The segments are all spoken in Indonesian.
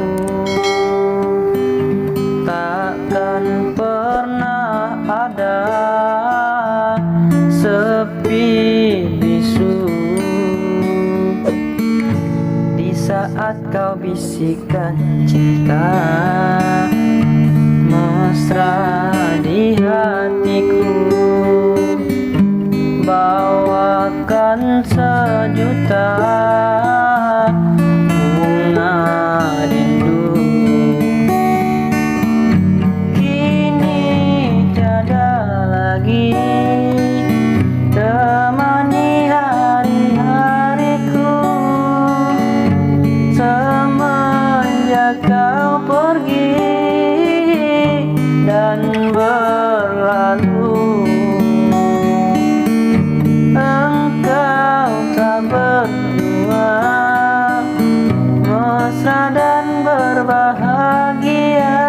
hatiku. Takkan pernah ada sepi bisu di saat kau bisikkan cinta mesra di hatiku. Bawakan sejuta bunga rindu, kini tiada lagi temani hari-hariku. Semenjak kau pergi dan berlalu, engkau tak berdua mesra dan berbahagia.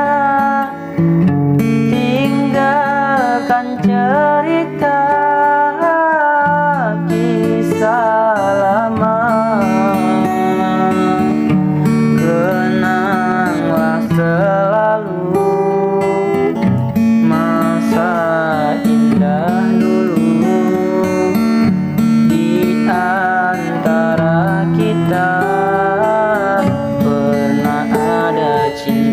Tinggalkan cerita kisah lama, kenanglah selalu masa indah dulu di antara kita. Pernah ada cinta.